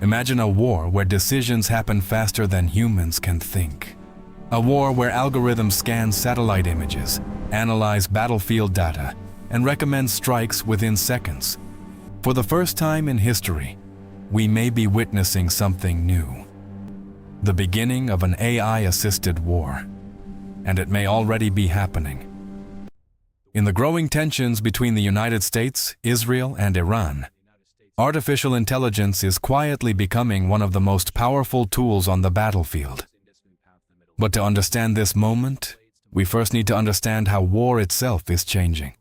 Imagine a war where decisions happen faster than humans can think. A war where algorithms scan satellite images, analyze battlefield data, and recommend strikes within seconds. For the first time in history, we may be witnessing something new. The beginning of an AI-assisted war. And it may already be happening. In the growing tensions between the United States, Israel, and Iran, artificial intelligence is quietly becoming one of the most powerful tools on the battlefield. But to understand this moment, we first need to understand how war itself is changing.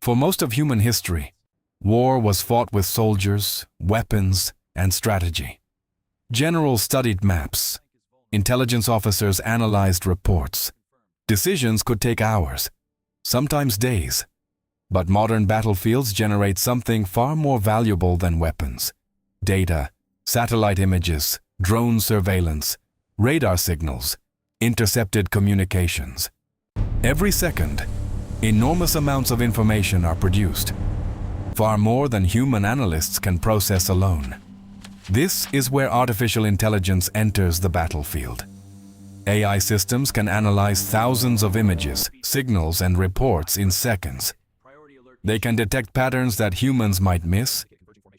For most of human history, war was fought with soldiers, weapons, and strategy. Generals studied maps. Intelligence officers analyzed reports. Decisions could take hours, sometimes days. But modern battlefields generate something far more valuable than weapons: data, satellite images, drone surveillance, radar signals, intercepted communications. Every second, enormous amounts of information are produced, far more than human analysts can process alone. This is where artificial intelligence enters the battlefield. AI systems can analyze thousands of images, signals, and reports in seconds. They can detect patterns that humans might miss.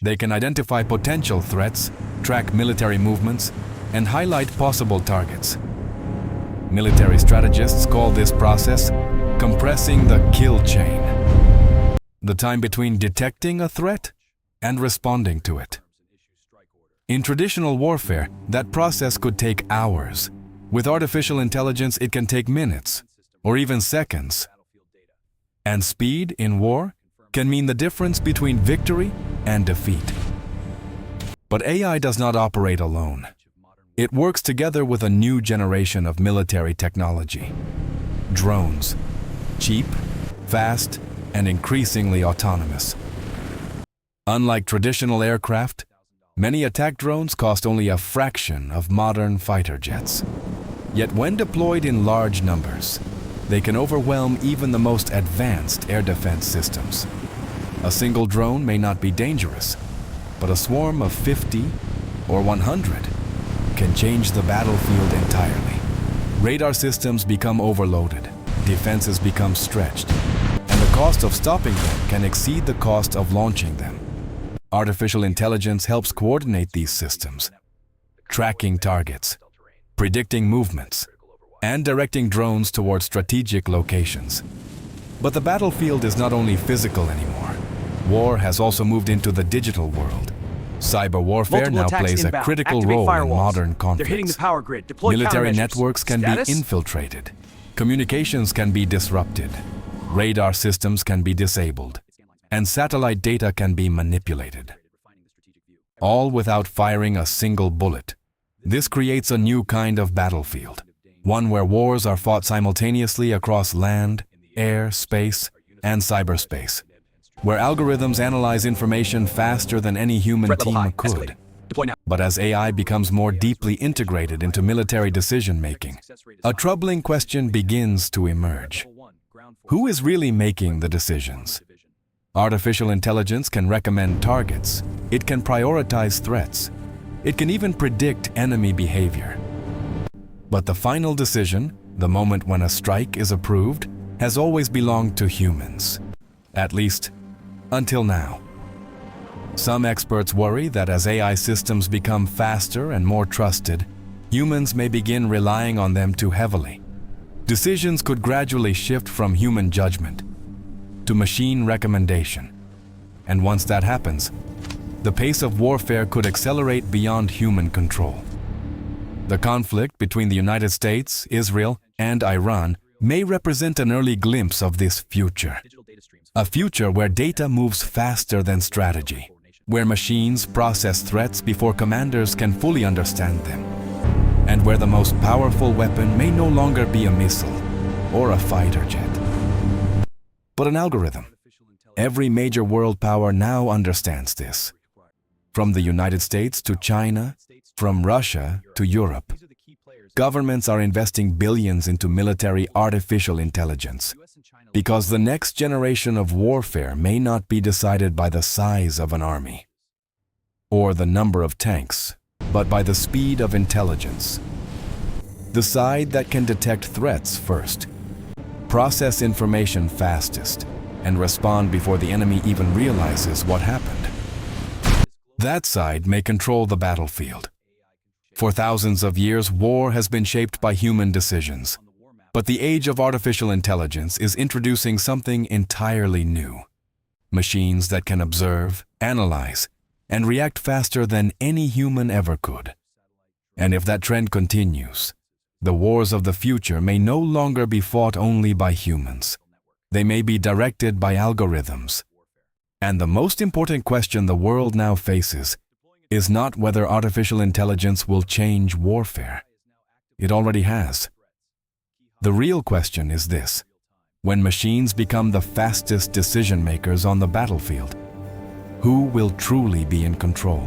They can identify potential threats, track military movements, and highlight possible targets. Military strategists call this process compressing the kill chain. The time between detecting a threat and responding to it. In traditional warfare, that process could take hours. With artificial intelligence, it can take minutes, or even seconds. And speed in war can mean the difference between victory and defeat. But AI does not operate alone. It works together with a new generation of military technology. Drones. Cheap, fast, and increasingly autonomous. Unlike traditional aircraft, many attack drones cost only a fraction of modern fighter jets. Yet when deployed in large numbers, they can overwhelm even the most advanced air defense systems. A single drone may not be dangerous, but a swarm of 50 or 100 can change the battlefield entirely. Radar systems become overloaded, defenses become stretched, and the cost of stopping them can exceed the cost of launching them. Artificial intelligence helps coordinate these systems, tracking targets, predicting movements, and directing drones toward strategic locations. But the battlefield is not only physical anymore. War has also moved into the digital world. Cyber warfare now plays a critical role in modern conflicts. They're hitting the power grid. Deploy Military countermeasures. networks can be infiltrated. Communications can be disrupted. Radar systems can be disabled. And satellite data can be manipulated. All without firing a single bullet. This creates a new kind of battlefield. One where wars are fought simultaneously across land, air, space, and cyberspace. Where algorithms analyze information faster than any human team could. But as AI becomes more deeply integrated into military decision-making, a troubling question begins to emerge. Who is really making the decisions? Artificial intelligence can recommend targets. It can prioritize threats. It can even predict enemy behavior. But the final decision, the moment when a strike is approved, has always belonged to humans. At least, until now. Some experts worry that as AI systems become faster and more trusted, humans may begin relying on them too heavily. Decisions could gradually shift from human judgment to machine recommendation. And once that happens, the pace of warfare could accelerate beyond human control. The conflict between the United States, Israel, and Iran may represent an early glimpse of this future. A future where data moves faster than strategy, where machines process threats before commanders can fully understand them, and where the most powerful weapon may no longer be a missile or a fighter jet, but an algorithm. Every major world power now understands this. From the United States to China, from Russia to Europe, governments are investing billions into military artificial intelligence. Because the next generation of warfare may not be decided by the size of an army or the number of tanks, but by the speed of intelligence. The side that can detect threats first, process information fastest, and respond before the enemy even realizes what happened. That side may control the battlefield. For thousands of years, war has been shaped by human decisions. But the age of artificial intelligence is introducing something entirely new. Machines that can observe, analyze, and react faster than any human ever could. And if that trend continues, the wars of the future may no longer be fought only by humans. They may be directed by algorithms. And the most important question the world now faces is not whether artificial intelligence will change warfare. It already has. The real question is this: when machines become the fastest decision makers on the battlefield, who will truly be in control?